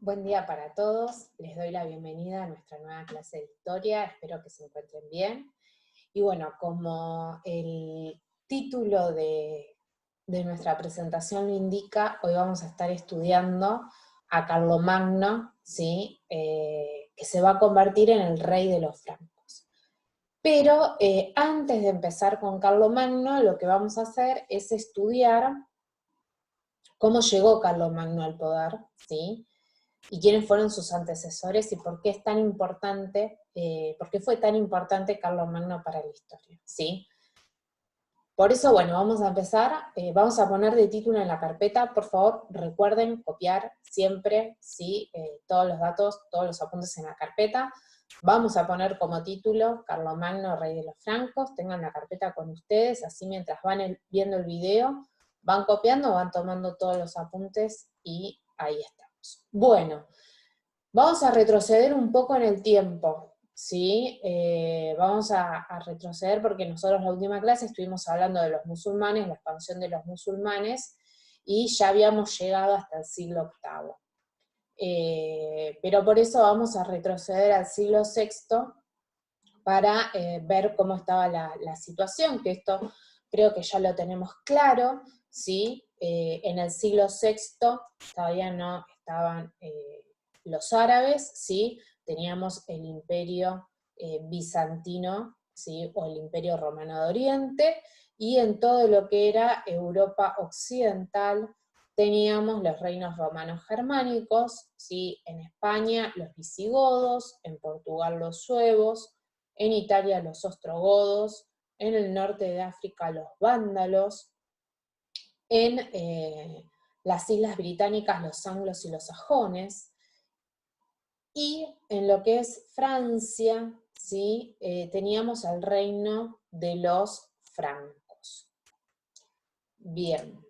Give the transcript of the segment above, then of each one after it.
Buen día para todos, les doy la bienvenida a nuestra nueva clase de historia, espero que se encuentren bien. Y bueno, como el título de nuestra presentación lo indica, hoy vamos a estar estudiando a Carlomagno, ¿sí? Que se va a convertir en el rey de los francos. Pero antes de empezar con Carlomagno, lo que vamos a hacer es estudiar cómo llegó Carlomagno al poder, ¿sí? Y quiénes fueron sus antecesores y por qué es tan importante, por qué fue tan importante Carlomagno para la historia, ¿sí? Por eso, bueno, vamos a empezar, vamos a poner de título en la carpeta, por favor, recuerden copiar siempre, ¿sí? Todos los datos, todos los apuntes en la carpeta. Vamos a poner como título Carlomagno, rey de los francos, tengan la carpeta con ustedes, así mientras van viendo el video, van copiando, van tomando todos los apuntes y ahí estamos. Bueno, vamos a retroceder un poco en el tiempo, ¿sí? Vamos a retroceder porque nosotros en la última clase estuvimos hablando de los musulmanes, la expansión de los musulmanes, y ya habíamos llegado hasta el siglo VIII. Pero por eso vamos a retroceder al siglo VI para ver cómo estaba la situación, que esto creo que ya lo tenemos claro, ¿sí? En el siglo VI todavía no estaban los árabes, ¿sí? Teníamos el imperio bizantino, ¿sí? O el imperio romano de Oriente, y en todo lo que era Europa occidental teníamos los reinos romanos germánicos, ¿sí? En España los visigodos, en Portugal los suevos, en Italia los ostrogodos, en el norte de África los vándalos, en las islas británicas los anglos y los sajones, y en lo que es Francia, ¿sí? Teníamos el reino de los francos. Bien,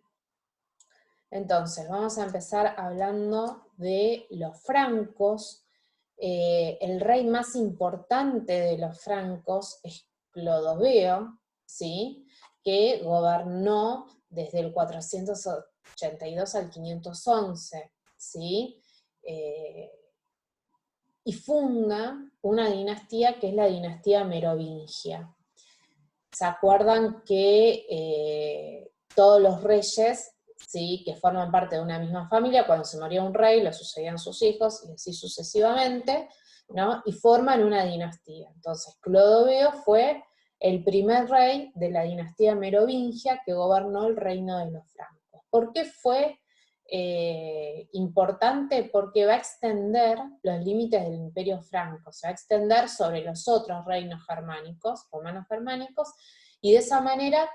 entonces vamos a empezar hablando de los francos. El rey más importante de los francos es Clodoveo, ¿sí? Que gobernó desde el 482 al 511, ¿sí? Y funda una dinastía que es la dinastía merovingia. ¿Se acuerdan que todos los reyes, ¿sí? Que forman parte de una misma familia, cuando se moría un rey, lo sucedían sus hijos, y así sucesivamente, ¿no? Y forman una dinastía. Entonces, Clodoveo fue el primer rey de la dinastía merovingia que gobernó el reino de los francos. ¿Por qué fue importante? Porque va a extender los límites del imperio franco, se va a extender sobre los otros reinos germánicos, romanos germánicos, y de esa manera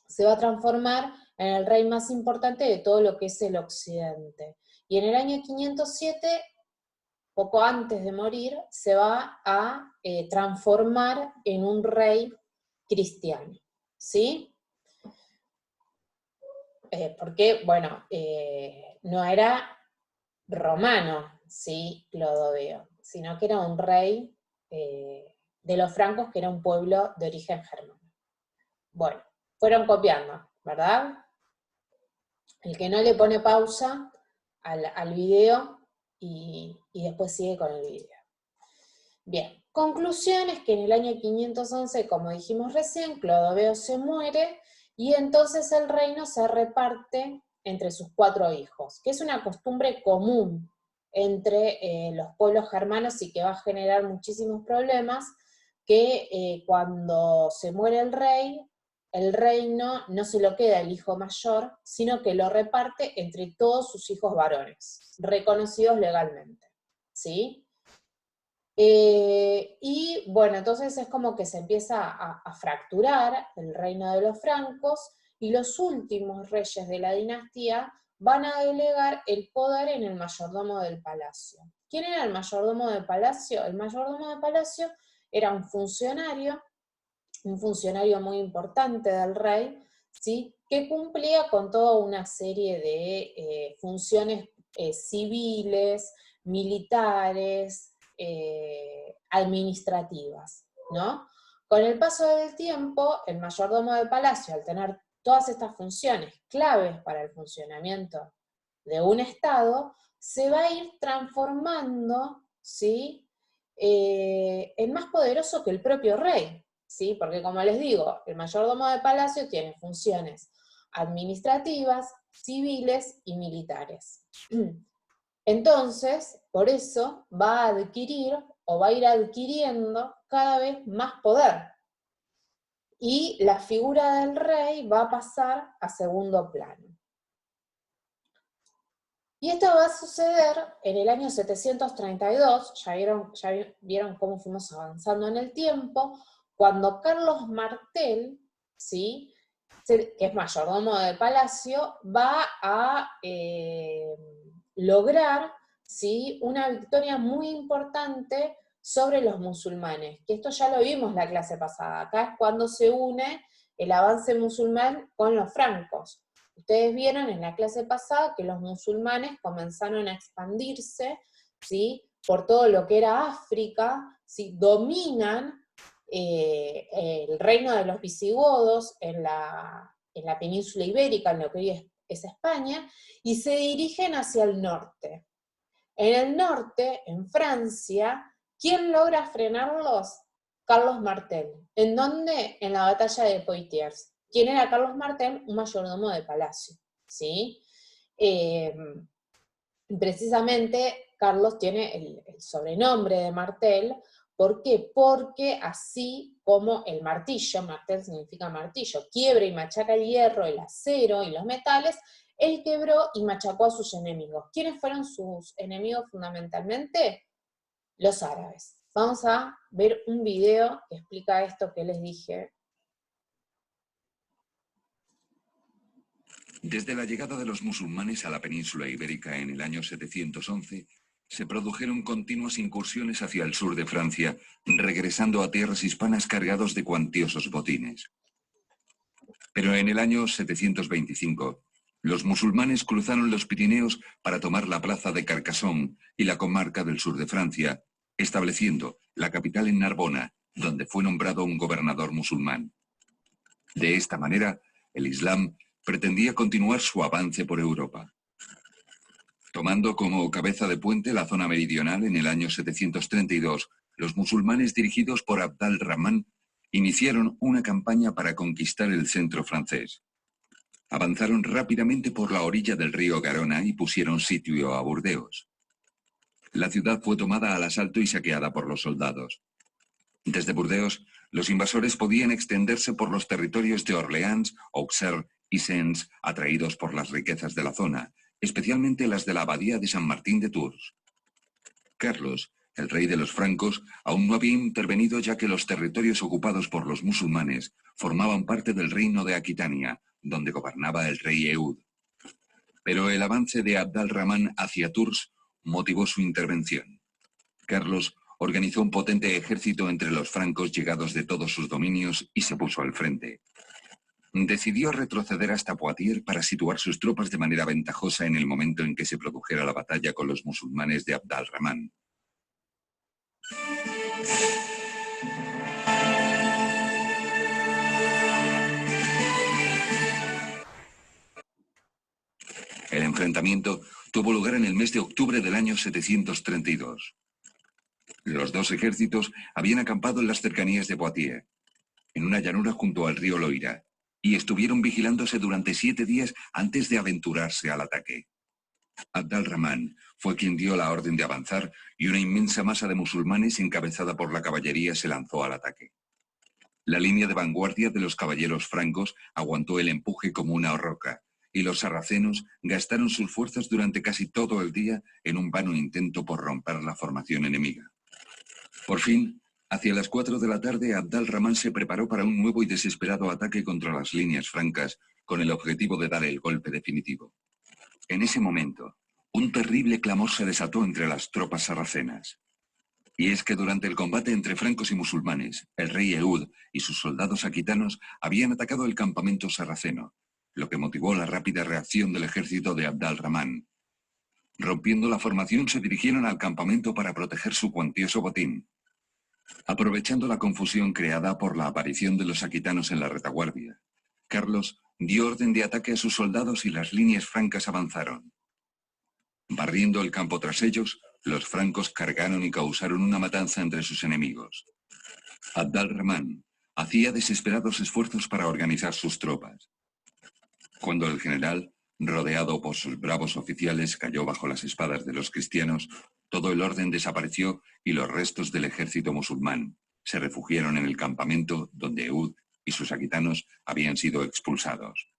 se va a transformar en el rey más importante de todo lo que es el occidente. Y en el año 507, poco antes de morir, se va a transformar en un rey cristiano, ¿sí? Porque, bueno, no era romano, ¿sí? Clodoveo, sino que era un rey de los francos, que era un pueblo de origen germano. Bueno, fueron copiando, ¿verdad? El que no le pone pausa al video y después sigue con el video. Bien, conclusión es que en el año 511, como dijimos recién, Clodoveo se muere y entonces el reino se reparte entre sus 4 hijos, que es una costumbre común entre los pueblos germanos y que va a generar muchísimos problemas, que cuando se muere el reino no se lo queda el hijo mayor, sino que lo reparte entre todos sus hijos varones, reconocidos legalmente, ¿sí? Y bueno, entonces es como que se empieza a fracturar el reino de los francos, y los últimos reyes de la dinastía van a delegar el poder en el mayordomo del palacio. ¿Quién era el mayordomo del palacio? El mayordomo del palacio era un funcionario muy importante del rey, ¿sí? Que cumplía con toda una serie de funciones civiles, militares, administrativas, ¿no? Con el paso del tiempo, el mayordomo del palacio, al tener todas estas funciones claves para el funcionamiento de un estado, se va a ir transformando, ¿sí?, en más poderoso que el propio rey, ¿sí? Porque como les digo, el mayordomo de palacio tiene funciones administrativas, civiles y militares. Entonces, por eso va a adquirir o va a ir adquiriendo cada vez más poder. Y la figura del rey va a pasar a segundo plano. Y esto va a suceder en el año 732, ya vieron cómo fuimos avanzando en el tiempo, cuando Carlos Martel, ¿sí?, que es mayordomo de palacio, va a lograr, ¿sí?, una victoria muy importante sobre los musulmanes, que esto ya lo vimos la clase pasada. Acá es cuando se une el avance musulmán con los francos. Ustedes vieron en la clase pasada que los musulmanes comenzaron a expandirse, ¿sí?, por todo lo que era África, ¿sí?, dominan el reino de los visigodos en la península ibérica, en lo que hoy es España, y se dirigen hacia el norte. En el norte, en Francia, ¿quién logra frenarlos? Carlos Martel. ¿En dónde? En la batalla de Poitiers. ¿Quién era Carlos Martel? Un mayordomo de palacio, ¿sí? Precisamente Carlos tiene el sobrenombre de Martel. ¿Por qué? Porque así como el martillo, martel significa martillo, quiebra y machaca el hierro, el acero y los metales, él quebró y machacó a sus enemigos. ¿Quiénes fueron sus enemigos fundamentalmente? Los árabes. Vamos a ver un video que explica esto que les dije. Desde la llegada de los musulmanes a la península ibérica en el año 711, se produjeron continuas incursiones hacia el sur de Francia, regresando a tierras hispanas cargados de cuantiosos botines. Pero en el año 725, los musulmanes cruzaron los Pirineos para tomar la plaza de Carcassonne y la comarca del sur de Francia, estableciendo la capital en Narbona, donde fue nombrado un gobernador musulmán. De esta manera, el Islam pretendía continuar su avance por Europa. Tomando como cabeza de puente la zona meridional en el año 732, los musulmanes dirigidos por Abd al-Rahman iniciaron una campaña para conquistar el centro francés. Avanzaron rápidamente por la orilla del río Garona y pusieron sitio a Burdeos. La ciudad fue tomada al asalto y saqueada por los soldados. Desde Burdeos, los invasores podían extenderse por los territorios de Orleans, Auxerre y Sens, atraídos por las riquezas de la zona, especialmente las de la abadía de San Martín de Tours. Carlos, el rey de los francos, aún no había intervenido, ya que los territorios ocupados por los musulmanes formaban parte del reino de Aquitania, donde gobernaba el rey Eud. Pero el avance de Abd al-Rahman hacia Tours motivó su intervención. Carlos organizó un potente ejército entre los francos llegados de todos sus dominios y se puso al frente. Decidió retroceder hasta Poitiers para situar sus tropas de manera ventajosa en el momento en que se produjera la batalla con los musulmanes de Abd al-Rahman. El enfrentamiento tuvo lugar en el mes de octubre del año 732. Los dos ejércitos habían acampado en las cercanías de Poitiers, en una llanura junto al río Loira, y estuvieron vigilándose durante 7 días antes de aventurarse al ataque. Abd al-Rahman fue quien dio la orden de avanzar y una inmensa masa de musulmanes encabezada por la caballería se lanzó al ataque. La línea de vanguardia de los caballeros francos aguantó el empuje como una roca, y los sarracenos gastaron sus fuerzas durante casi todo el día en un vano intento por romper la formación enemiga. Por fin, hacia las 4 de la tarde, Abd al-Rahman se preparó para un nuevo y desesperado ataque contra las líneas francas, con el objetivo de dar el golpe definitivo. En ese momento, un terrible clamor se desató entre las tropas sarracenas. Y es que durante el combate entre francos y musulmanes, el rey Eud y sus soldados aquitanos habían atacado el campamento sarraceno, lo que motivó la rápida reacción del ejército de Abd al-Rahman. Rompiendo la formación, se dirigieron al campamento para proteger su cuantioso botín. Aprovechando la confusión creada por la aparición de los aquitanos en la retaguardia, Carlos dio orden de ataque a sus soldados y las líneas francas avanzaron. Barriendo el campo tras ellos, los francos cargaron y causaron una matanza entre sus enemigos. Abd al-Rahman hacía desesperados esfuerzos para organizar sus tropas. Cuando el general, rodeado por sus bravos oficiales, cayó bajo las espadas de los cristianos, todo el orden desapareció y los restos del ejército musulmán se refugiaron en el campamento donde Eud y sus aquitanos habían sido expulsados.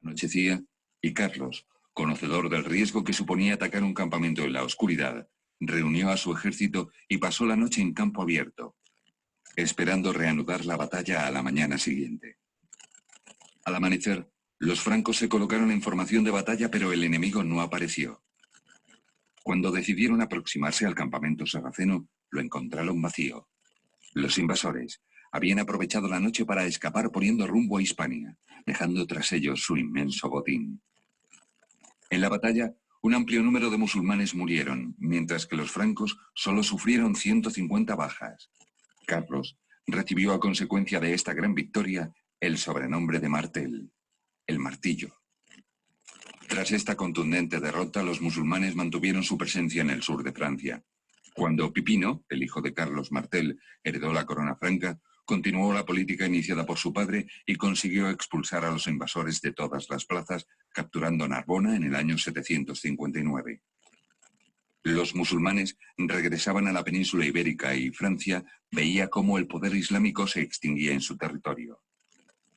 Anochecía y Carlos, conocedor del riesgo que suponía atacar un campamento en la oscuridad, reunió a su ejército y pasó la noche en campo abierto, esperando reanudar la batalla a la mañana siguiente. Al amanecer, los francos se colocaron en formación de batalla, pero el enemigo no apareció. Cuando decidieron aproximarse al campamento sarraceno, lo encontraron vacío. Los invasores habían aprovechado la noche para escapar poniendo rumbo a Hispania, dejando tras ellos su inmenso botín. En la batalla, un amplio número de musulmanes murieron, mientras que los francos solo sufrieron 150 bajas. Carlos recibió a consecuencia de esta gran victoria el sobrenombre de Martel, el martillo. Tras esta contundente derrota, los musulmanes mantuvieron su presencia en el sur de Francia. Cuando Pipino, el hijo de Carlos Martel, heredó la corona franca, continuó la política iniciada por su padre y consiguió expulsar a los invasores de todas las plazas, capturando Narbona en el año 759. Los musulmanes regresaban a la península ibérica y Francia veía cómo el poder islámico se extinguía en su territorio.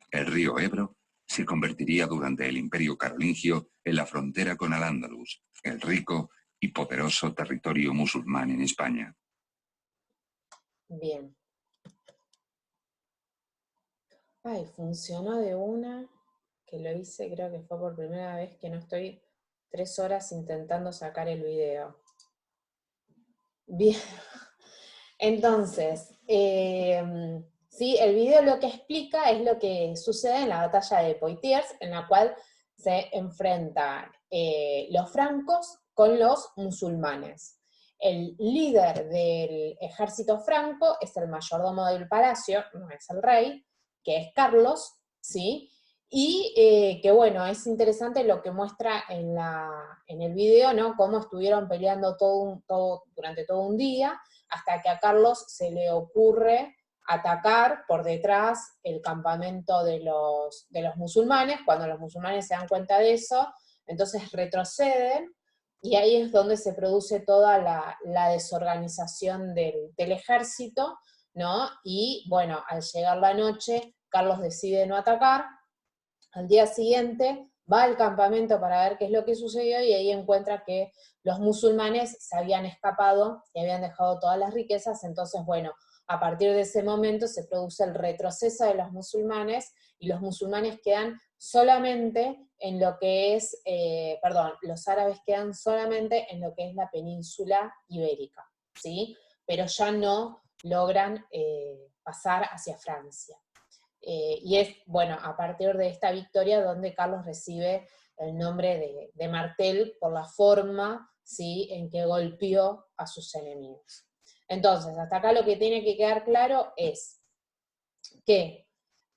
El río Ebro se convertiría durante el Imperio Carolingio en la frontera con Al-Ándalus, el rico y poderoso territorio musulmán en España. Bien. Ay, funcionó de una, que lo hice, creo que fue por primera vez que no estoy 3 horas intentando sacar el video. Bien. Entonces, sí, el video lo que explica es lo que sucede en la batalla de Poitiers, en la cual se enfrentan los francos con los musulmanes. El líder del ejército franco es el mayordomo del palacio, no es el rey, que es Carlos, ¿sí? Y que bueno, es interesante lo que muestra en el video, ¿no? Cómo estuvieron peleando durante todo un día, hasta que a Carlos se le ocurre atacar por detrás el campamento de los musulmanes. Cuando los musulmanes se dan cuenta de eso, entonces retroceden, y ahí es donde se produce toda la desorganización del ejército, ¿no? Y bueno, al llegar la noche, Carlos decide no atacar. Al día siguiente va al campamento para ver qué es lo que sucedió, y ahí encuentra que los musulmanes se habían escapado y habían dejado todas las riquezas. Entonces, bueno, a partir de ese momento se produce el retroceso de los musulmanes, y los musulmanes quedan solamente en lo que es, los árabes quedan solamente en lo que es la península ibérica, ¿sí? Pero ya no logran pasar hacia Francia. Y es, bueno, a partir de esta victoria donde Carlos recibe el nombre de Martel por la forma, ¿sí?, en que golpeó a sus enemigos. Entonces, hasta acá lo que tiene que quedar claro es que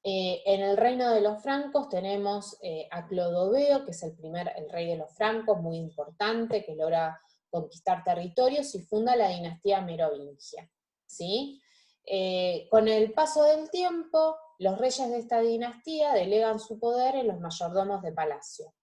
en el reino de los francos tenemos a Clodoveo, que es el rey de los francos, muy importante, que logra conquistar territorios y funda la dinastía merovingia, ¿sí? Con el paso del tiempo, los reyes de esta dinastía delegan su poder en los mayordomos de palacio.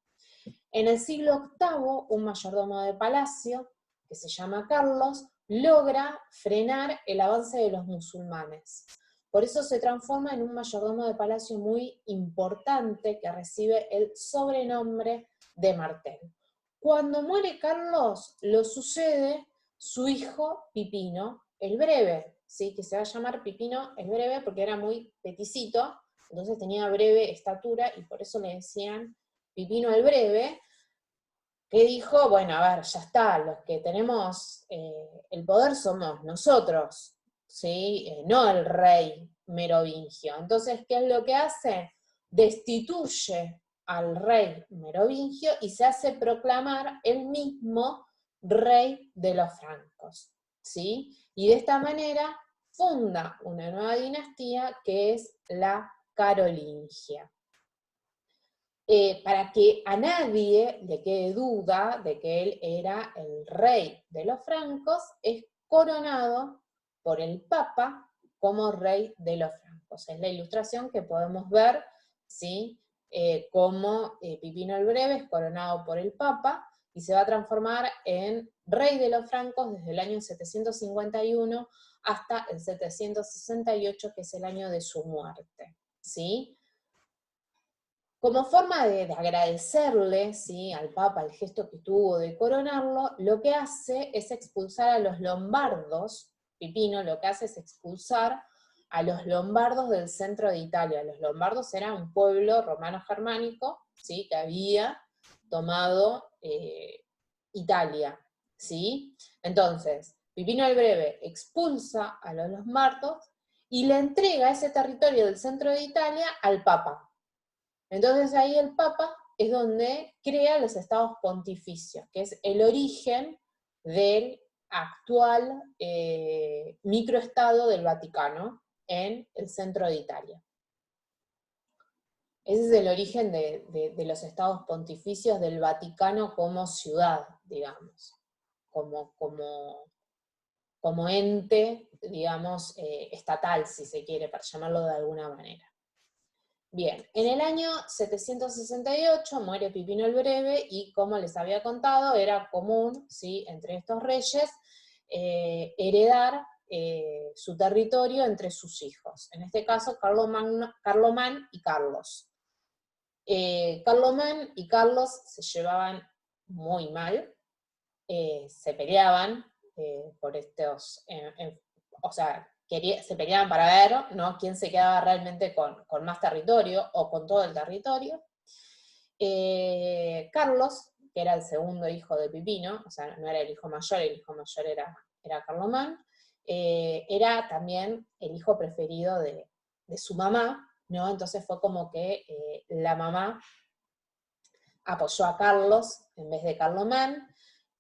En el siglo VIII, un mayordomo de palacio, que se llama Carlos, logra frenar el avance de los musulmanes. Por eso se transforma en un mayordomo de palacio muy importante que recibe el sobrenombre de Martel. Cuando muere Carlos, lo sucede su hijo Pipino el Breve, ¿sí?, que se va a llamar Pipino el Breve porque era muy peticito, entonces tenía breve estatura y por eso le decían Pipino el Breve, que dijo, bueno, a ver, ya está, los que tenemos el poder somos nosotros, ¿sí? No el rey merovingio. Entonces, ¿qué es lo que hace? Destituye al rey merovingio y se hace proclamar el mismo rey de los francos, ¿sí? Y de esta manera funda una nueva dinastía que es la carolingia. para que a nadie le quede duda de que él era el rey de los francos, es coronado por el Papa como rey de los francos. Es la ilustración que podemos ver, ¿sí? Cómo Pipino el Breve es coronado por el Papa y se va a transformar en rey de los francos desde el año 751 hasta el 768, que es el año de su muerte, ¿sí? Como forma de agradecerle, ¿sí?, al Papa el gesto que tuvo de coronarlo, lo que hace es expulsar a los lombardos. Pipino lo que hace es expulsar a los lombardos del centro de Italia. Los lombardos eran un pueblo romano-germánico, ¿sí?, que había tomado Italia, ¿sí? Entonces, Pipino el Breve expulsa a los lombardos y le entrega ese territorio del centro de Italia al Papa. Entonces ahí el Papa es donde crea los estados pontificios, que es el origen del actual microestado del Vaticano en el centro de Italia. Ese es el origen de los estados pontificios del Vaticano como ciudad, digamos, como ente, digamos, estatal, si se quiere, para llamarlo de alguna manera. Bien, en el año 768 muere Pipino el Breve y, como les había contado, era común, ¿sí?, entre estos reyes heredar su territorio entre sus hijos. En este caso, Carlomán y Carlos. Carlomán y Carlos se llevaban muy mal, se peleaban por estos, o sea, se peleaban para ver, ¿no?, quién se quedaba realmente con más territorio o con todo el territorio. Carlos, que era el segundo hijo de Pipino, o sea, no era el hijo mayor era Carlomán, era también el hijo preferido de su mamá, ¿no? Entonces fue como que la mamá apoyó a Carlos en vez de Carlomán.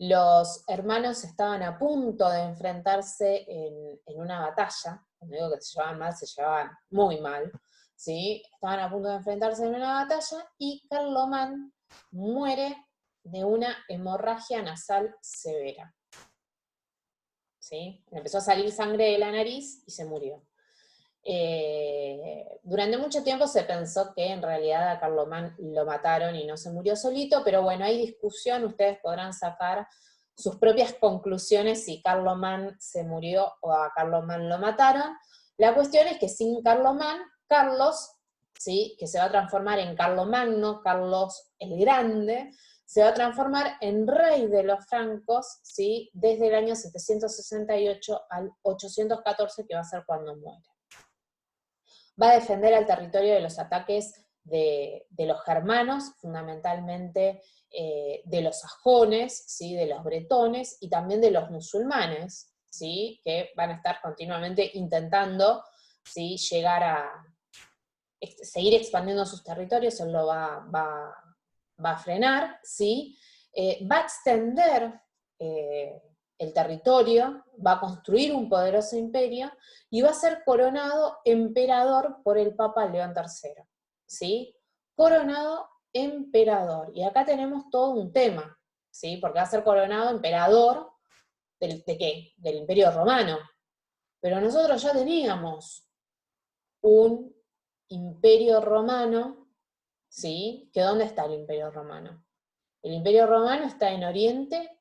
Los hermanos estaban a punto de enfrentarse en una batalla. Cuando digo que se llevaban mal, se llevaban muy mal, ¿sí? Estaban a punto de enfrentarse en una batalla y Carlomán muere de una hemorragia nasal severa, ¿sí? Le empezó a salir sangre de la nariz y se murió. Durante mucho tiempo se pensó que en realidad a Carlomán lo mataron y no se murió solito, pero bueno, hay discusión, ustedes podrán sacar sus propias conclusiones si Carlomán se murió o a Carlomán lo mataron. La cuestión es que sin Carlomán, Carlos, ¿sí?, que se va a transformar en Carlomagno, Carlos el Grande, se va a transformar en rey de los francos, ¿sí?, desde el año 768 al 814, que va a ser cuando muere. Va a defender al territorio de los ataques de los germanos, fundamentalmente de los sajones, ¿sí?, de los bretones, y también de los musulmanes, ¿sí?, que van a estar continuamente intentando, ¿sí?, llegar a seguir expandiendo sus territorios. Él lo va a frenar, ¿sí? Va a extender el territorio, va a construir un poderoso imperio y va a ser coronado emperador por el Papa León III, ¿sí? Coronado emperador. Y acá tenemos todo un tema, ¿sí? Porque va a ser coronado emperador ¿de qué? Del Imperio Romano. Pero nosotros ya teníamos un Imperio Romano, ¿sí? ¿Que dónde está el Imperio Romano? El Imperio Romano está en Oriente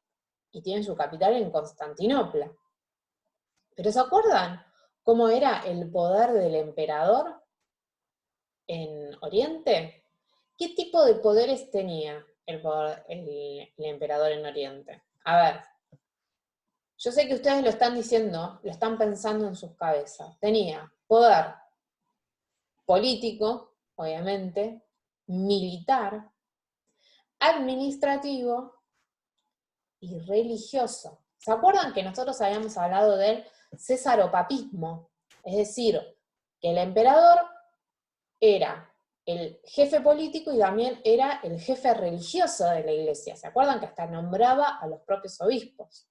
y tiene su capital en Constantinopla. ¿Pero se acuerdan cómo era el poder del emperador en Oriente? ¿Qué tipo de poderes tenía el emperador en Oriente? A ver, yo sé que ustedes lo están diciendo, lo están pensando en sus cabezas. Tenía poder político, obviamente, militar, administrativo y religioso. ¿Se acuerdan que nosotros habíamos hablado del césaropapismo? Es decir, que el emperador era el jefe político y también era el jefe religioso de la iglesia. ¿Se acuerdan que hasta nombraba a los propios obispos?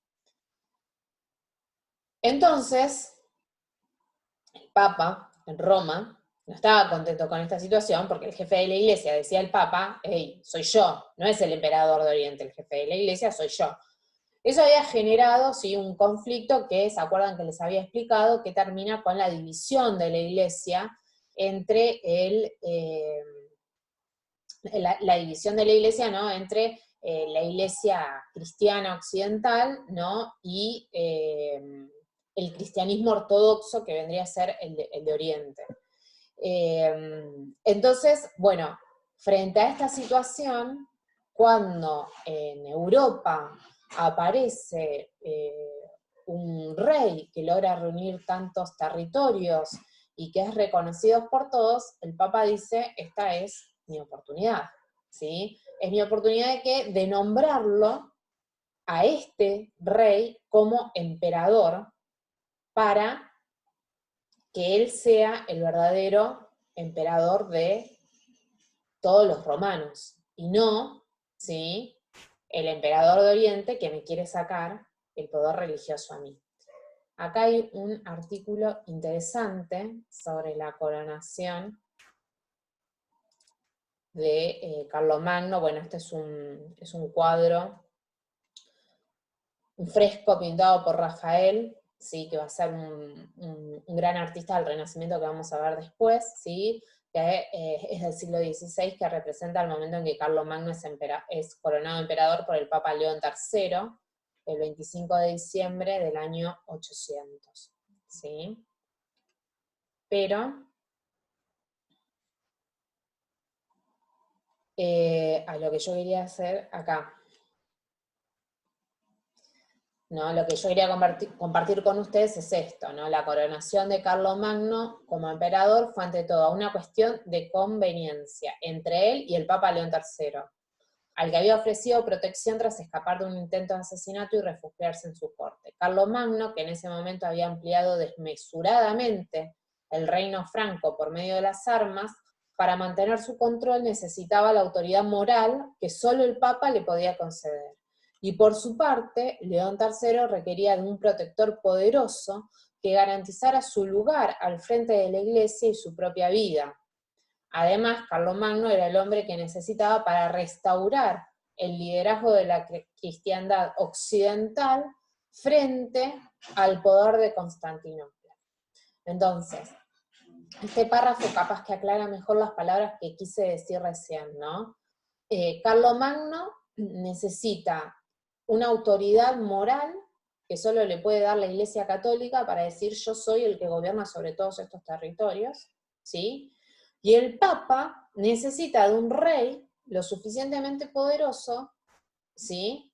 Entonces, el Papa en Roma, no estaba contento con esta situación porque el jefe de la iglesia decía al Papa, hey, soy yo, no es el emperador de Oriente, el jefe de la iglesia soy yo. Eso había generado, sí, un conflicto que, ¿se acuerdan que les había explicado? Que termina con la división de la iglesia entre la división de la iglesia, ¿no? Entre la iglesia cristiana occidental, ¿no? Y el cristianismo ortodoxo, que vendría a ser el de Oriente. Entonces, bueno, frente a esta situación, cuando en Europa aparece un rey que logra reunir tantos territorios y que es reconocido por todos, el Papa dice, esta es mi oportunidad, ¿sí? Es mi oportunidad de nombrarlo a este rey como emperador para que él sea el verdadero emperador de todos los romanos, y no, ¿sí?, el emperador de Oriente que me quiere sacar el poder religioso a mí. Acá hay un artículo interesante sobre la coronación de Carlomagno. Bueno, este es un cuadro, un fresco pintado por Rafael, ¿sí?, que va a ser un gran artista del Renacimiento que vamos a ver después, ¿sí?, que es del siglo XVI, que representa el momento en que Carlomagno es coronado emperador por el Papa León III, el 25 de diciembre del año 800, ¿sí? Pero a lo que yo quería hacer acá, ¿no? Lo que yo quería compartir con ustedes es esto, ¿no? La coronación de Carlomagno como emperador fue ante todo una cuestión de conveniencia entre él y el Papa León III, al que había ofrecido protección tras escapar de un intento de asesinato y refugiarse en su corte. Carlomagno, que en ese momento había ampliado desmesuradamente el reino franco por medio de las armas, para mantener su control necesitaba la autoridad moral que solo el Papa le podía conceder. Y por su parte, León III requería de un protector poderoso que garantizara su lugar al frente de la Iglesia y su propia vida. Además, Carlomagno era el hombre que necesitaba para restaurar el liderazgo de la cristiandad occidental frente al poder de Constantinopla. Entonces, este párrafo capaz que aclara mejor las palabras que quise decir recién, ¿no? Carlomagno necesita una autoridad moral que solo le puede dar la Iglesia Católica para decir yo soy el que gobierna sobre todos estos territorios, ¿sí? Y el Papa necesita de un rey lo suficientemente poderoso, ¿sí?,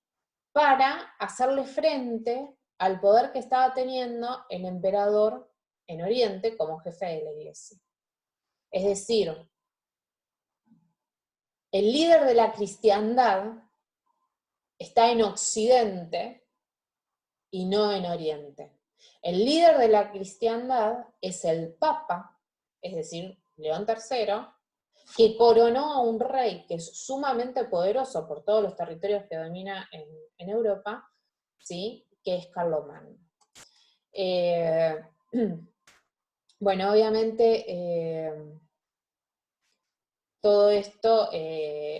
para hacerle frente al poder que estaba teniendo el emperador en Oriente como jefe de la Iglesia. Es decir, el líder de la cristiandad está en Occidente y no en Oriente. El líder de la cristiandad es el Papa, es decir, León III, que coronó a un rey que es sumamente poderoso por todos los territorios que domina en Europa, ¿sí?, que es Carlomagno. Bueno, obviamente todo esto,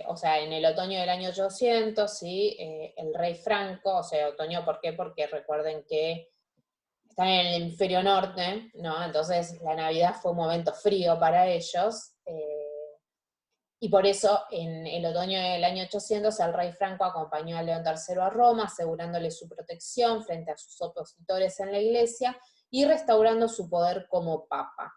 o sea, en el otoño del año 800, ¿sí?, el rey Franco, o sea, otoño, ¿por qué? Porque recuerden que están en el hemisferio norte, ¿no? Entonces la Navidad fue un momento frío para ellos, y por eso en el otoño del año 800 el rey Franco acompañó a León III a Roma, asegurándole su protección frente a sus opositores en la iglesia y restaurando su poder como papa.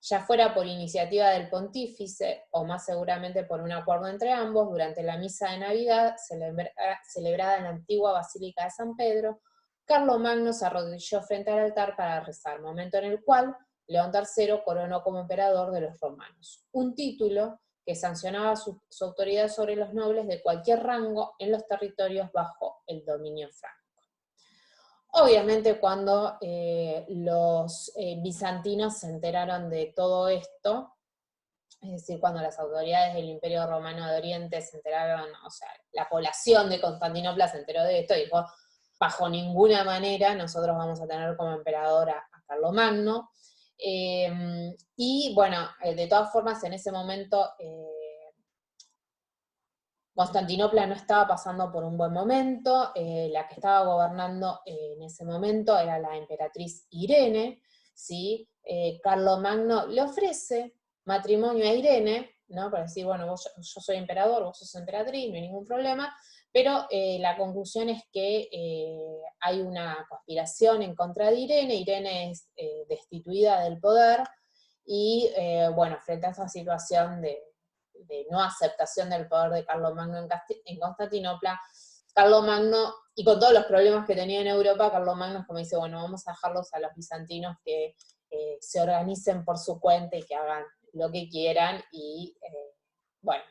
Ya fuera por iniciativa del pontífice, o más seguramente por un acuerdo entre ambos, durante la misa de Navidad, celebrada en la antigua Basílica de San Pedro, Carlomagno se arrodilló frente al altar para rezar, momento en el cual León III coronó como emperador de los romanos, un título que sancionaba su autoridad sobre los nobles de cualquier rango en los territorios bajo el dominio franco. Obviamente cuando los bizantinos se enteraron de todo esto, es decir, cuando las autoridades del Imperio Romano de Oriente se enteraron, o sea, la población de Constantinopla se enteró de esto y dijo, bajo ninguna manera nosotros vamos a tener como emperador a Carlomagno. Y bueno, de todas formas, en ese momento Constantinopla no estaba pasando por un buen momento, la que estaba gobernando en ese momento era la emperatriz Irene, ¿sí? Carlomagno le ofrece matrimonio a Irene, ¿no? Para decir, bueno, yo soy emperador, vos sos emperatriz, no hay ningún problema, pero la conclusión es que hay una conspiración en contra de Irene, Irene es destituida del poder, y bueno, frente a esa situación de no aceptación del poder de Carlomagno en Constantinopla, Carlomagno, y con todos los problemas que tenía en Europa, Carlomagno es como dice, bueno, vamos a dejarlos a los bizantinos que se organicen por su cuenta y que hagan lo que quieran, y bueno,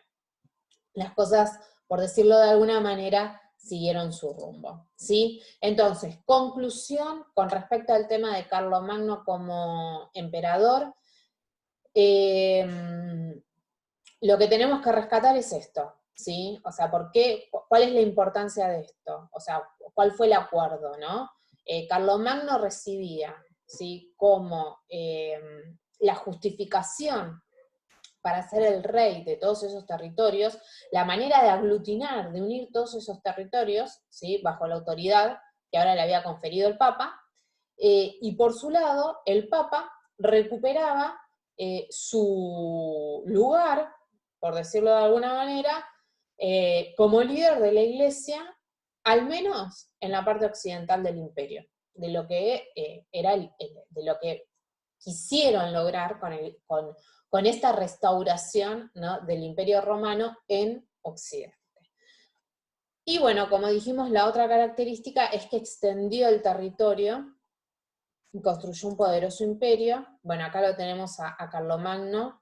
las cosas, por decirlo de alguna manera, siguieron su rumbo, ¿sí? Entonces, conclusión con respecto al tema de Carlomagno como emperador, lo que tenemos que rescatar es esto, ¿sí? O sea, ¿cuál es la importancia de esto? O sea, ¿cuál fue el acuerdo, no? Carlomagno recibía, ¿sí? Como la justificación para ser el rey de todos esos territorios, la manera de aglutinar, de unir todos esos territorios, ¿sí? Bajo la autoridad que ahora le había conferido el Papa, y por su lado, el Papa recuperaba su lugar, por decirlo de alguna manera, como líder de la Iglesia, al menos en la parte occidental del imperio, de lo que de lo que quisieron lograr con esta restauración, ¿no?, del Imperio Romano en Occidente. Y bueno, como dijimos, la otra característica es que extendió el territorio, construyó un poderoso imperio. Bueno, acá lo tenemos a Carlomagno,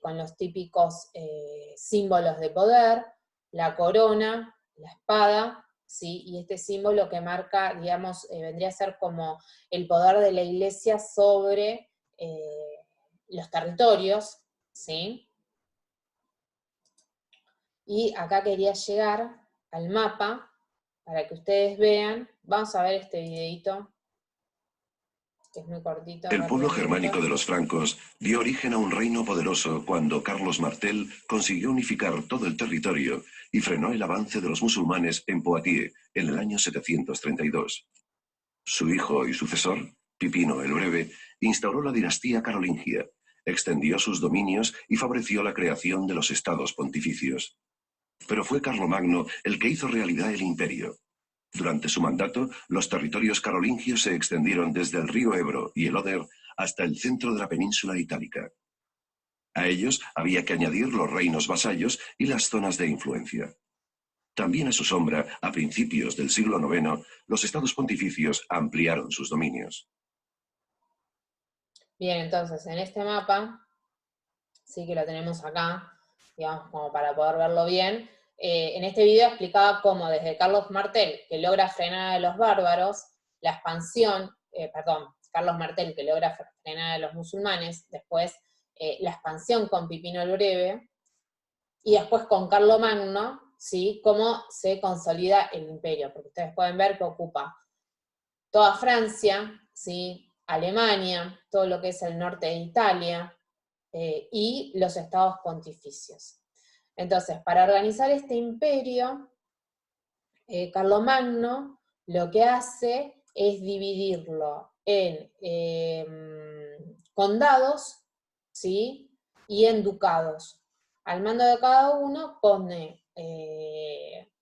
con los típicos símbolos de poder, la corona, la espada, ¿sí? Y este símbolo que marca, digamos, vendría a ser como el poder de la Iglesia sobre los territorios, ¿sí? Y acá quería llegar al mapa, para que ustedes vean. Vamos a ver este videito, que es muy cortito. El pueblo germánico de rápidamente. los francos dio origen a un reino poderoso cuando Carlos Martel consiguió unificar todo el territorio y frenó el avance de los musulmanes en Poitiers en el año 732. Su hijo y sucesor, Pipino el Breve, instauró la dinastía carolingia, extendió sus dominios y favoreció la creación de los estados pontificios. Pero fue Carlomagno el que hizo realidad el imperio. Durante su mandato, los territorios carolingios se extendieron desde el río Ebro y el Oder hasta el centro de la península itálica. A ellos había que añadir los reinos vasallos y las zonas de influencia. También a su sombra, a principios del siglo IX, los estados pontificios ampliaron sus dominios. Bien, entonces, en este mapa, sí que lo tenemos acá, digamos, como para poder verlo bien. En este video explicaba cómo desde Carlos Martel, que logra frenar a los bárbaros, la expansión, Carlos Martel, que logra frenar a los musulmanes, después la expansión con Pipino el Breve, y después con Carlomagno, ¿sí? Cómo se consolida el imperio, porque ustedes pueden ver que ocupa toda Francia, ¿sí? Alemania, todo lo que es el norte de Italia, y los estados pontificios. Entonces, para organizar este imperio, Carlomagno lo que hace es dividirlo en condados, ¿sí?, y en ducados. Al mando de cada uno pone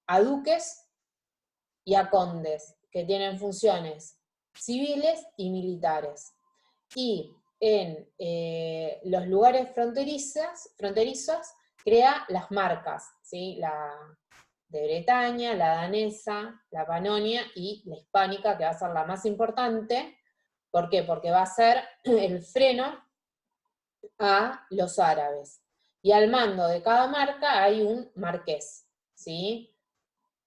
a duques y a condes, que tienen funciones civiles y militares. Y en los lugares fronterizos crea las marcas, ¿sí? La de Bretaña, la danesa, la Panonia y la hispánica, que va a ser la más importante. ¿Por qué? Porque va a ser el freno a los árabes. Y al mando de cada marca hay un marqués, ¿sí?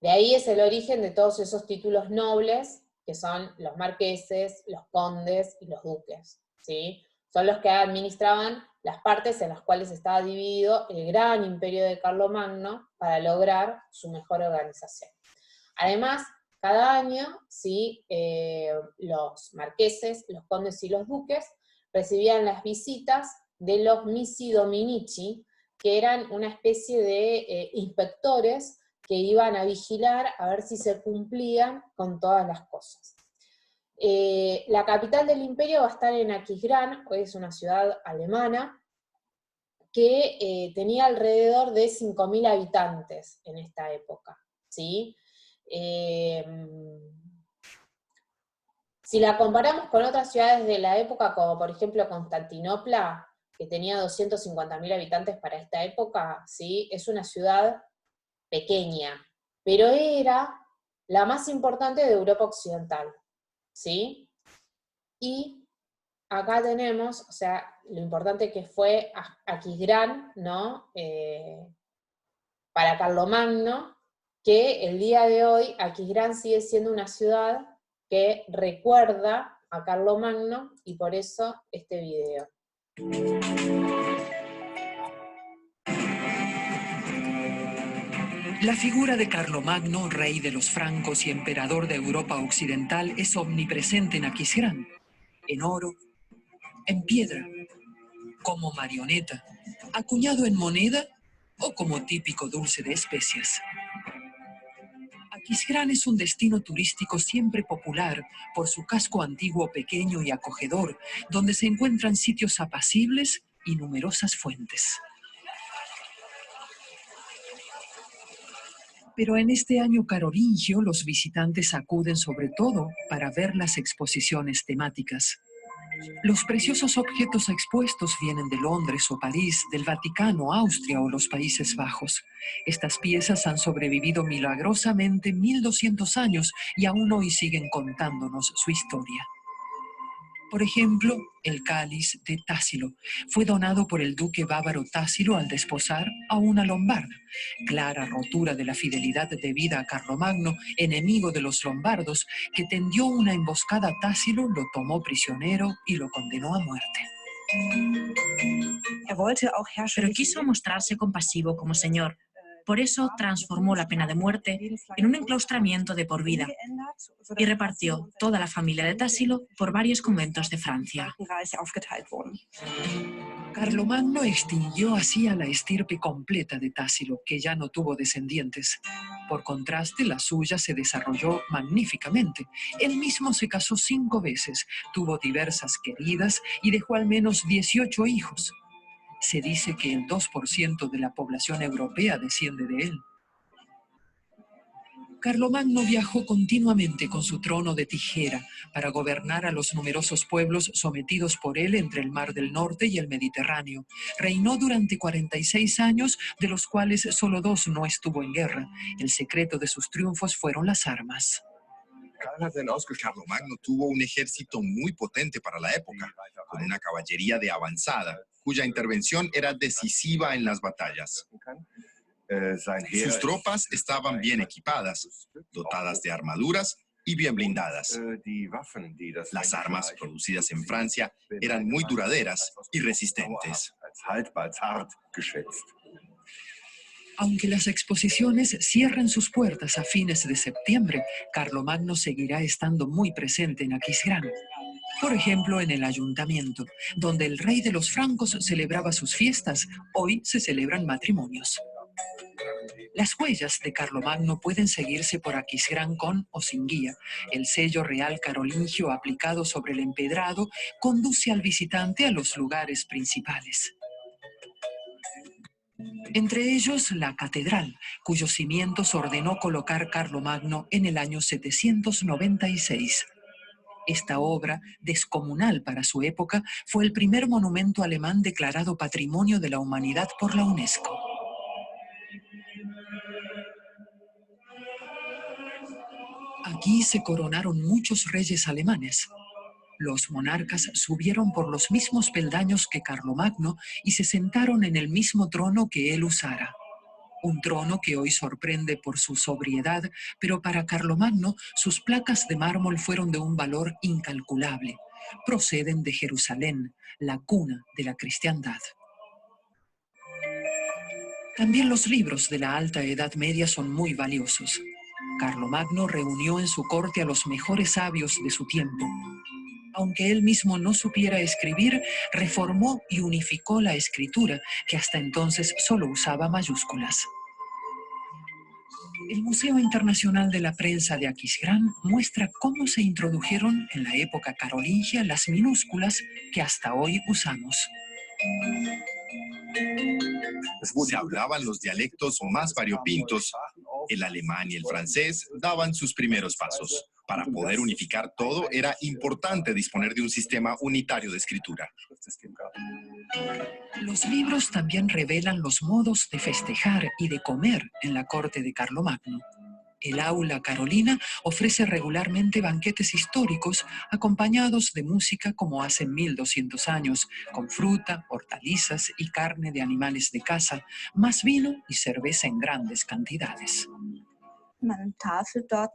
De ahí es el origen de todos esos títulos nobles, que son los marqueses, los condes y los duques, ¿sí? Son los que administraban las partes en las cuales estaba dividido el gran imperio de Carlomagno para lograr su mejor organización. Además, cada año, ¿sí?, los marqueses, los condes y los duques recibían las visitas de los missi dominici, que eran una especie de inspectores que iban a vigilar a ver si se cumplían con todas las cosas. La capital del imperio va a estar en Aquisgrán, hoy es una ciudad alemana, que tenía alrededor de 5.000 habitantes en esta época, ¿sí? Si la comparamos con otras ciudades de la época, como por ejemplo Constantinopla, que tenía 250.000 habitantes para esta época, ¿sí? Es una ciudad pequeña, pero era la más importante de Europa Occidental, ¿sí? Y acá tenemos, o sea, lo importante que fue Aquisgrán, ¿no? Para Carlomagno, que el día de hoy Aquisgrán sigue siendo una ciudad que recuerda a Carlomagno, y por eso este video. La figura de Carlomagno, rey de los francos y emperador de Europa Occidental, es omnipresente en Aquisgrán, en oro, en piedra, como marioneta, acuñado en moneda o como típico dulce de especias. Aquisgrán es un destino turístico siempre popular por su casco antiguo pequeño y acogedor, donde se encuentran sitios apacibles y numerosas fuentes. Pero en este año carolingio los visitantes acuden sobre todo para ver las exposiciones temáticas. Los preciosos objetos expuestos vienen de Londres o París, del Vaticano, Austria o los Países Bajos. Estas piezas han sobrevivido milagrosamente 1200 años y aún hoy siguen contándonos su historia. Por ejemplo, el cáliz de Tassilo fue donado por el duque bávaro Tassilo al desposar a una lombarda. Clara rotura de la fidelidad debida a Carlomagno, enemigo de los lombardos, que tendió una emboscada a Tassilo, lo tomó prisionero y lo condenó a muerte. Pero quiso mostrarse compasivo como señor. Por eso transformó la pena de muerte en un enclaustramiento de por vida y repartió toda la familia de Tassilo por varios conventos de Francia. Carlomagno extinguió así a la estirpe completa de Tassilo, que ya no tuvo descendientes. Por contraste, la suya se desarrolló magníficamente. Él mismo se casó 5 veces, tuvo diversas queridas y dejó al menos 18 hijos. Se dice que el 2% de la población europea desciende de él. Carlomagno viajó continuamente con su trono de tijera para gobernar a los numerosos pueblos sometidos por él entre el Mar del Norte y el Mediterráneo. Reinó durante 46 años, de los cuales solo 2 no estuvo en guerra. El secreto de sus triunfos fueron las armas. Carlomagno tuvo un ejército muy potente para la época, con una caballería de avanzada, cuya intervención era decisiva en las batallas. Sus tropas estaban bien equipadas, dotadas de armaduras y bien blindadas. Las armas producidas en Francia eran muy duraderas y resistentes. Aunque las exposiciones cierren sus puertas a fines de septiembre, Carlomagno seguirá estando muy presente en Aquisgrán. Por ejemplo, en el ayuntamiento, donde el rey de los francos celebraba sus fiestas, hoy se celebran matrimonios. Las huellas de Carlomagno pueden seguirse por Aquisgrán con o sin guía. El sello real carolingio aplicado sobre el empedrado conduce al visitante a los lugares principales. Entre ellos, la catedral, cuyos cimientos ordenó colocar Carlomagno en el año 796. Esta obra, descomunal para su época, fue el primer monumento alemán declarado Patrimonio de la Humanidad por la UNESCO. Aquí se coronaron muchos reyes alemanes. Los monarcas subieron por los mismos peldaños que Carlomagno y se sentaron en el mismo trono que él usara. Un trono que hoy sorprende por su sobriedad, pero para Carlomagno sus placas de mármol fueron de un valor incalculable. Proceden de Jerusalén, la cuna de la cristiandad. También los libros de la Alta Edad Media son muy valiosos. Carlomagno reunió en su corte a los mejores sabios de su tiempo. Aunque él mismo no supiera escribir, reformó y unificó la escritura, que hasta entonces solo usaba mayúsculas. El Museo Internacional de la Prensa de Aquisgrán muestra cómo se introdujeron en la época carolingia las minúsculas que hasta hoy usamos. Se hablaban los dialectos más variopintos. El alemán y el francés daban sus primeros pasos. Para poder unificar todo, era importante disponer de un sistema unitario de escritura. Los libros también revelan los modos de festejar y de comer en la corte de Carlomagno. El aula carolina ofrece regularmente banquetes históricos acompañados de música como hace 1200 años, con fruta, hortalizas y carne de animales de caza, más vino y cerveza en grandes cantidades.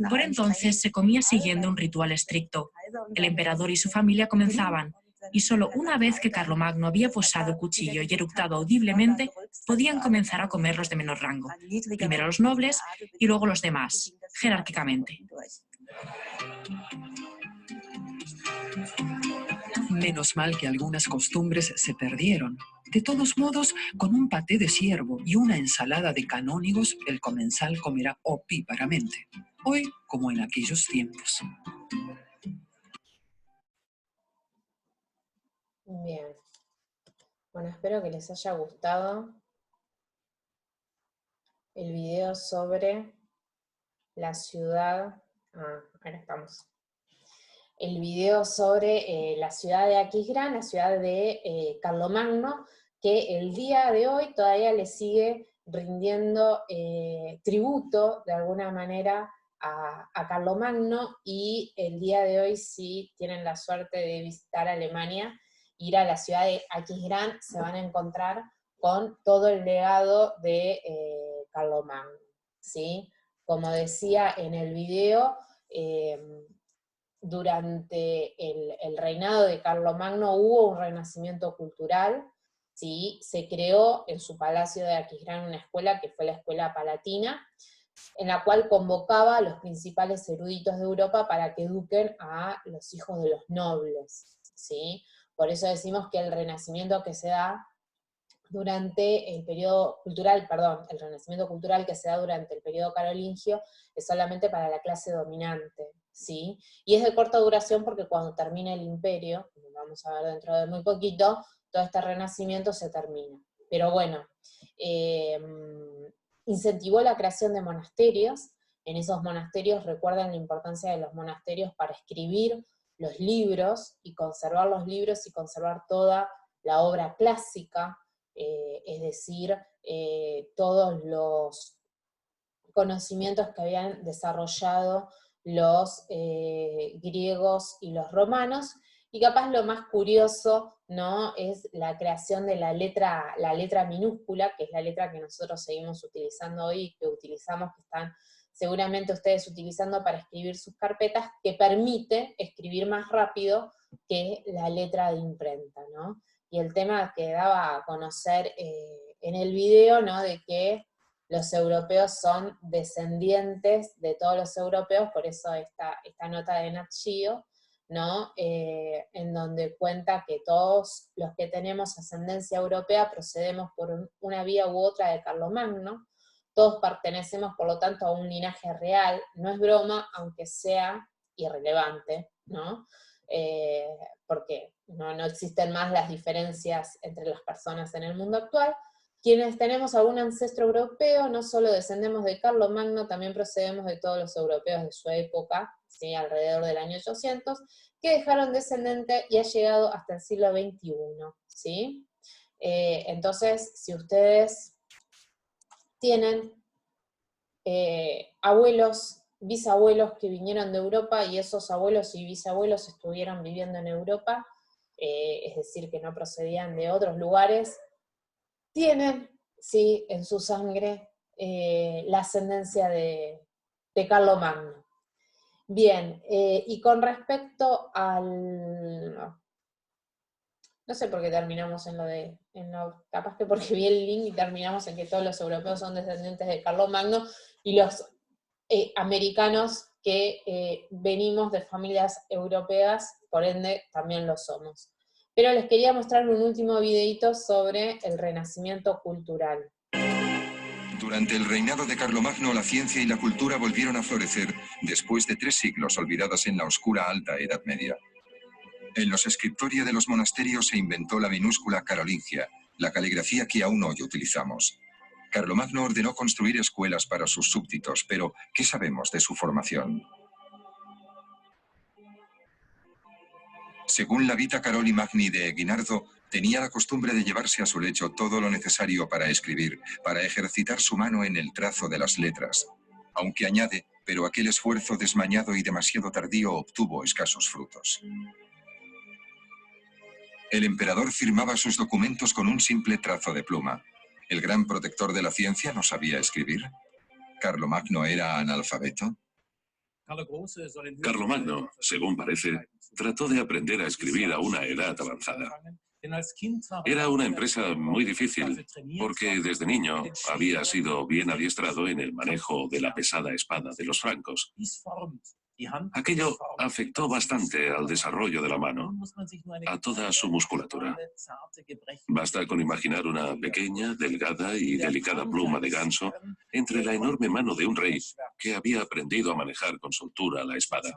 Por entonces se comía siguiendo un ritual estricto. El emperador y su familia comenzaban, y solo una vez que Carlomagno había posado el cuchillo y eructado audiblemente, podían comenzar a comer los de menor rango. Primero los nobles y luego los demás, jerárquicamente. Menos mal que algunas costumbres se perdieron. De todos modos, con un paté de ciervo y una ensalada de canónigos, el comensal comerá opíparamente. Hoy, como en aquellos tiempos. Bien. Bueno, espero que les haya gustado el video sobre la ciudad. Ahora estamos. El video sobre la ciudad de Aquisgrán, la ciudad de Carlomagno, que el día de hoy todavía le sigue rindiendo tributo, de alguna manera, a Carlomagno, y el día de hoy, si tienen la suerte de visitar Alemania, ir a la ciudad de Aquisgrán, se van a encontrar con todo el legado de Carlomagno, ¿sí? Como decía en el video, durante el reinado de Carlomagno hubo un renacimiento cultural, ¿sí? Se creó en su palacio de Aquisgrán una escuela que fue la Escuela Palatina, en la cual convocaba a los principales eruditos de Europa para que eduquen a los hijos de los nobles, ¿sí? Por eso decimos que el renacimiento que se da durante el periodo cultural, el renacimiento cultural que se da durante el periodo carolingio es solamente para la clase dominante, ¿sí? Y es de corta duración porque cuando termina el imperio, como vamos a ver dentro de muy poquito, todo este renacimiento se termina. Pero bueno, incentivó la creación de monasterios. En esos monasterios, recuerden la importancia de los monasterios para escribir los libros, y conservar los libros y conservar toda la obra clásica, es decir, todos los conocimientos que habían desarrollado los griegos y los romanos, y capaz lo más curioso, ¿no?, es la creación de la letra minúscula, que es la letra que nosotros seguimos utilizando hoy, que utilizamos, que están seguramente ustedes utilizando para escribir sus carpetas, que permite escribir más rápido que la letra de imprenta, ¿no? Y el tema que daba a conocer en el video, ¿no?, de que los europeos son descendientes de todos los europeos, por eso esta nota de Nat Geo, ¿no?, en donde cuenta que todos los que tenemos ascendencia europea procedemos por una vía u otra de Carlomagno, todos pertenecemos por lo tanto a un linaje real, no es broma, aunque sea irrelevante, ¿no? Porque no existen más las diferencias entre las personas en el mundo actual. Quienes tenemos algún ancestro europeo, no solo descendemos de Carlomagno, también procedemos de todos los europeos de su época, ¿sí?, alrededor del año 800, que dejaron descendente y ha llegado hasta el siglo XXI, ¿sí? Entonces, si ustedes tienen abuelos, bisabuelos que vinieron de Europa, y esos abuelos y bisabuelos estuvieron viviendo en Europa, es decir, que no procedían de otros lugares, tienen, sí, en su sangre la ascendencia de Carlomagno. Bien, y con respecto al... No sé por qué terminamos capaz que porque vi el link y terminamos en que todos los europeos son descendientes de Carlomagno, y los americanos que venimos de familias europeas, por ende también lo somos. Pero les quería mostrar un último videito sobre el renacimiento cultural. Durante el reinado de Carlomagno, la ciencia y la cultura volvieron a florecer después de 3 siglos olvidadas en la oscura Alta Edad Media. En los scriptoria de los monasterios se inventó la minúscula carolingia, la caligrafía que aún hoy utilizamos. Carlomagno ordenó construir escuelas para sus súbditos, pero ¿qué sabemos de su formación? Según la Vita Caroli Magni de Guinardo, tenía la costumbre de llevarse a su lecho todo lo necesario para escribir, para ejercitar su mano en el trazo de las letras. Aunque añade, pero aquel esfuerzo desmañado y demasiado tardío obtuvo escasos frutos. El emperador firmaba sus documentos con un simple trazo de pluma. ¿El gran protector de la ciencia no sabía escribir? ¿Carlomagno era analfabeto? Carlomagno, según parece, trató de aprender a escribir a una edad avanzada. Era una empresa muy difícil, porque desde niño había sido bien adiestrado en el manejo de la pesada espada de los francos. Aquello afectó bastante al desarrollo de la mano, a toda su musculatura. Basta con imaginar una pequeña, delgada y delicada pluma de ganso entre la enorme mano de un rey que había aprendido a manejar con soltura la espada.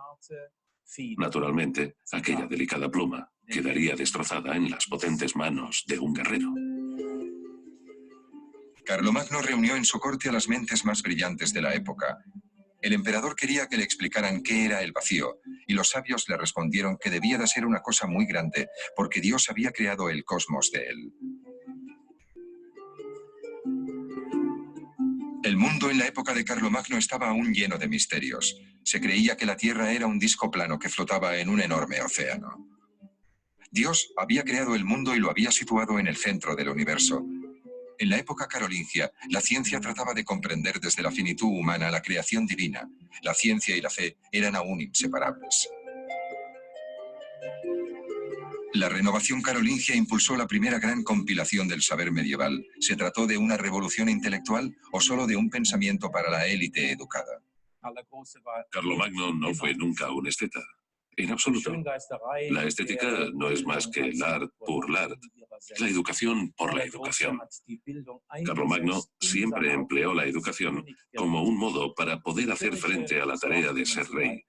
Naturalmente, aquella delicada pluma quedaría destrozada en las potentes manos de un guerrero. Carlomagno reunió en su corte a las mentes más brillantes de la época. El emperador quería que le explicaran qué era el vacío, y los sabios le respondieron que debía de ser una cosa muy grande, porque Dios había creado el cosmos de él. El mundo en la época de Carlomagno estaba aún lleno de misterios. Se creía que la Tierra era un disco plano que flotaba en un enorme océano. Dios había creado el mundo y lo había situado en el centro del universo. En la época carolingia, la ciencia trataba de comprender desde la finitud humana la creación divina. La ciencia y la fe eran aún inseparables. La renovación carolingia impulsó la primera gran compilación del saber medieval. ¿Se trató de una revolución intelectual o solo de un pensamiento para la élite educada? Carlomagno no fue nunca un esteta, en absoluto. La estética no es más que l'art pour l'art, la educación por la educación. Carlomagno siempre empleó la educación como un modo para poder hacer frente a la tarea de ser rey,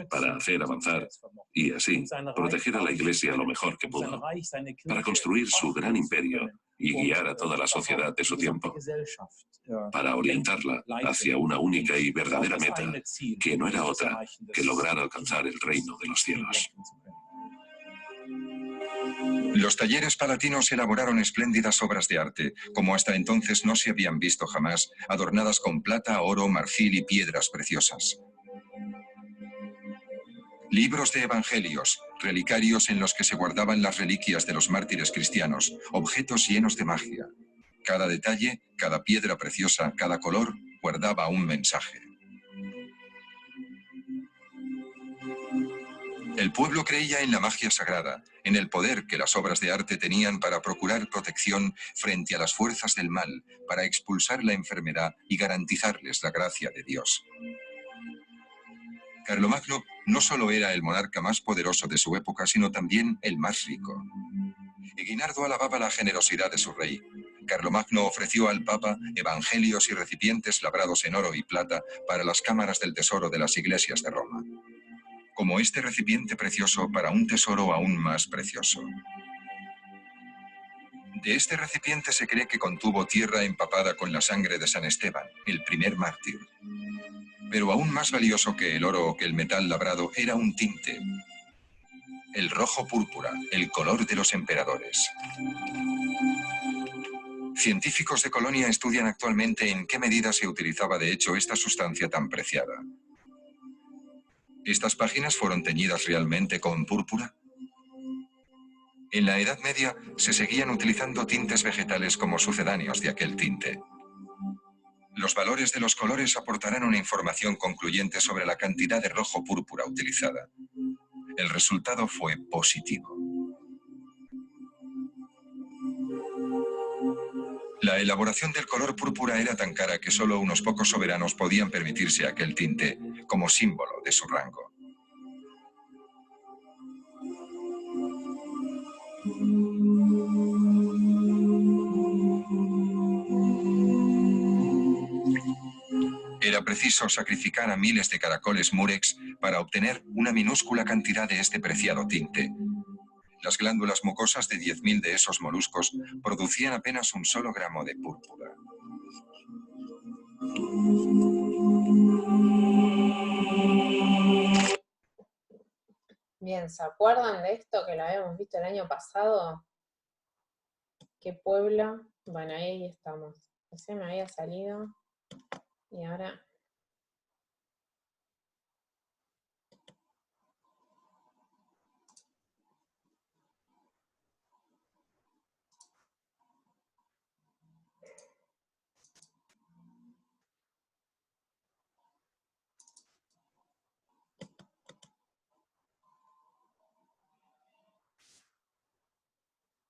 para hacer avanzar y así proteger a la Iglesia lo mejor que pudo, para construir su gran imperio y guiar a toda la sociedad de su tiempo, para orientarla hacia una única y verdadera meta, que no era otra que lograr alcanzar el reino de los cielos. Los talleres palatinos elaboraron espléndidas obras de arte, como hasta entonces no se habían visto jamás, adornadas con plata, oro, marfil y piedras preciosas. Libros de evangelios, relicarios en los que se guardaban las reliquias de los mártires cristianos, objetos llenos de magia. Cada detalle, cada piedra preciosa, cada color, guardaba un mensaje. El pueblo creía en la magia sagrada, en el poder que las obras de arte tenían para procurar protección frente a las fuerzas del mal, para expulsar la enfermedad y garantizarles la gracia de Dios. Carlomagno no solo era el monarca más poderoso de su época, sino también el más rico. Guinardo alababa la generosidad de su rey. Carlomagno ofreció al Papa evangelios y recipientes labrados en oro y plata para las cámaras del tesoro de las iglesias de Roma. Como este recipiente precioso para un tesoro aún más precioso. De este recipiente se cree que contuvo tierra empapada con la sangre de San Esteban, el primer mártir. Pero aún más valioso que el oro o que el metal labrado era un tinte. El rojo púrpura, el color de los emperadores. Científicos de Colonia estudian actualmente en qué medida se utilizaba de hecho esta sustancia tan preciada. ¿Estas páginas fueron teñidas realmente con púrpura? En la Edad Media se seguían utilizando tintes vegetales como sucedáneos de aquel tinte. Los valores de los colores aportarán una información concluyente sobre la cantidad de rojo púrpura utilizada. El resultado fue positivo. La elaboración del color púrpura era tan cara que solo unos pocos soberanos podían permitirse aquel tinte, como símbolo de su rango. Era preciso sacrificar a miles de caracoles murex para obtener una minúscula cantidad de este preciado tinte. Las glándulas mucosas de 10.000 de esos moluscos producían apenas un solo gramo de púrpura. Bien, ¿se acuerdan de esto que lo habíamos visto el año pasado? ¿Qué pueblo? Bueno, ahí estamos. Ese me había salido. Y ahora...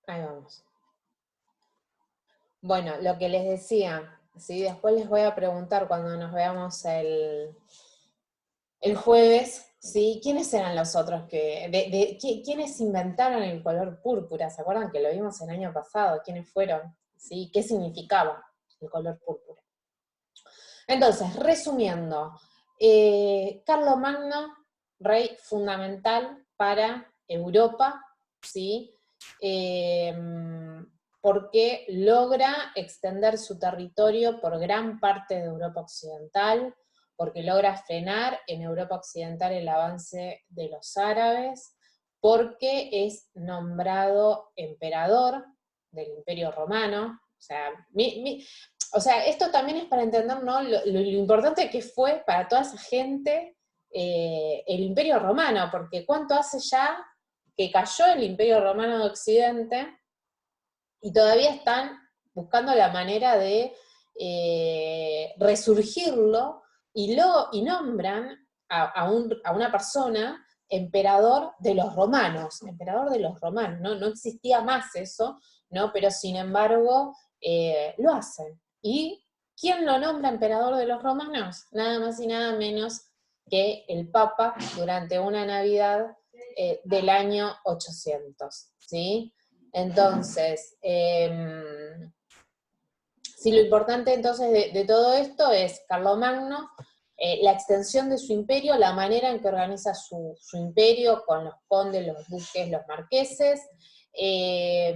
Ahí vamos. Bueno, lo que les decía, ¿sí? Después les voy a preguntar cuando nos veamos el jueves, ¿sí? ¿Quiénes eran los otros quiénes inventaron el color púrpura? ¿Se acuerdan que lo vimos el año pasado? ¿Quiénes fueron? ¿Sí? ¿Qué significaba el color púrpura? Entonces, resumiendo, Carlomagno, rey fundamental para Europa, ¿sí? Porque logra extender su territorio por gran parte de Europa Occidental, porque logra frenar en Europa Occidental el avance de los árabes, porque es nombrado emperador del Imperio Romano. O sea, esto también es para entender, ¿no?, lo importante que fue para toda esa gente el Imperio Romano, porque ¿cuánto hace ya que cayó el Imperio Romano de Occidente? Y todavía están buscando la manera de resurgirlo, y nombran a una persona emperador de los romanos, no existía más eso, ¿no? Pero sin embargo lo hacen. ¿Y quién lo nombra emperador de los romanos? Nada más y nada menos que el Papa durante una Navidad del año 800, ¿sí? Entonces, si lo importante entonces de todo esto es Carlomagno, la extensión de su imperio, la manera en que organiza su imperio con los condes, los duques, los marqueses, que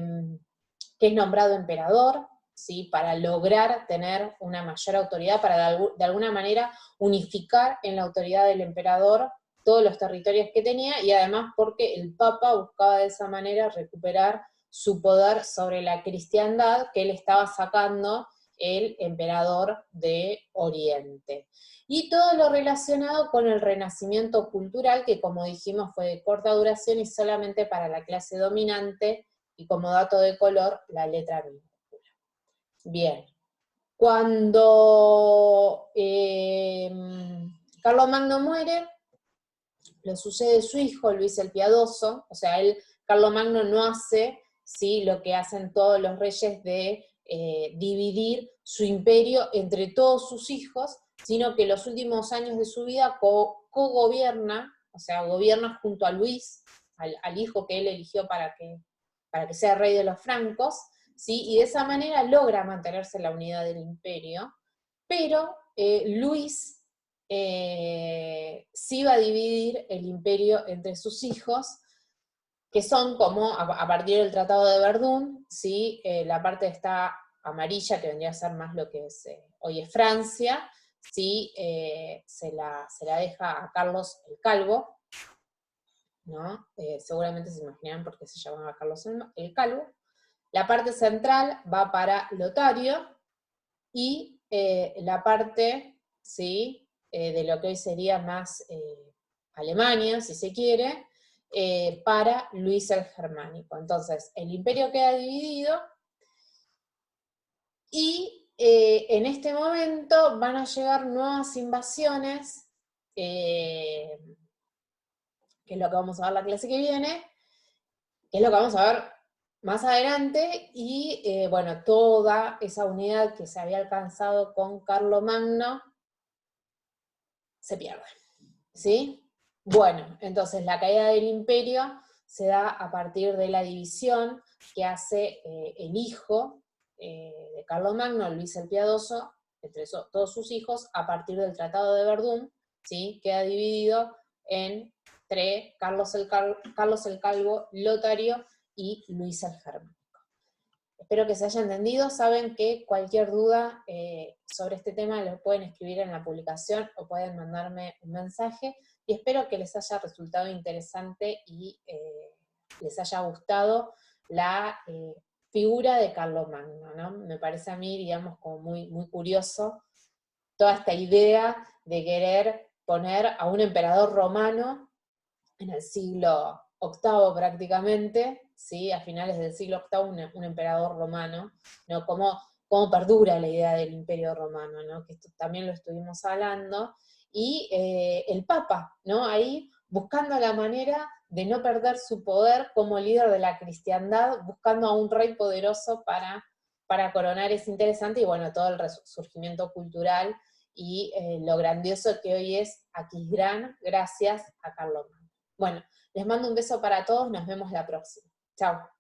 es nombrado emperador, ¿sí?, para lograr tener una mayor autoridad, para de alguna manera unificar en la autoridad del emperador todos los territorios que tenía, y además porque el Papa buscaba de esa manera recuperar su poder sobre la cristiandad que él estaba sacando el emperador de Oriente. Y todo lo relacionado con el renacimiento cultural, que como dijimos fue de corta duración y solamente para la clase dominante, y como dato de color, la letra minúscula. Bien, cuando Carlomagno muere, lo sucede su hijo, Luis el Piadoso. O sea, Carlomagno no hace, ¿sí?, lo que hacen todos los reyes de dividir su imperio entre todos sus hijos, sino que los últimos años de su vida co-gobierna, o sea, gobierna junto a Luis, al hijo que él eligió para que sea rey de los francos, ¿sí? Y de esa manera logra mantenerse la unidad del imperio, pero Luis sí va a dividir el imperio entre sus hijos, que son como, a partir del Tratado de Verdún, ¿sí? La parte está amarilla, que vendría a ser más lo que es, hoy es Francia, ¿sí? Se la deja a Carlos el Calvo, ¿no? Seguramente se imaginarán por qué se llamaba Carlos el Calvo. La parte central va para Lotario, y la parte, ¿sí?, de lo que hoy sería más Alemania, si se quiere, para Luis el Germánico. Entonces, el imperio queda dividido, y en este momento van a llegar nuevas invasiones, que es lo que vamos a ver la clase que viene, que es lo que vamos a ver más adelante, y bueno, toda esa unidad que se había alcanzado con Carlomagno se pierde. ¿Sí? Bueno, entonces la caída del imperio se da a partir de la división que hace el hijo de Carlomagno, Luis el Piadoso, entre todos sus hijos, a partir del Tratado de Verdún, ¿sí? Queda dividido entre Carlos el Calvo, Lotario y Luis el Germánico. Espero que se haya entendido. Saben que cualquier duda sobre este tema lo pueden escribir en la publicación o pueden mandarme un mensaje, y espero que les haya resultado interesante y les haya gustado la figura de Carlomagno, ¿no? Me parece a mí, digamos, como muy, muy curioso toda esta idea de querer poner a un emperador romano en el siglo VIII prácticamente, ¿sí? A finales del siglo VIII, un emperador romano, ¿no? Cómo perdura la idea del imperio romano, ¿no? Que esto también lo estuvimos hablando, y el Papa, ¿no? Ahí buscando la manera de no perder su poder como líder de la cristiandad, buscando a un rey poderoso para coronar. Es interesante, y bueno, todo el resurgimiento cultural y lo grandioso que hoy es Aquisgrán, gracias a Carlomagno. Bueno, les mando un beso para todos, nos vemos la próxima. Chao.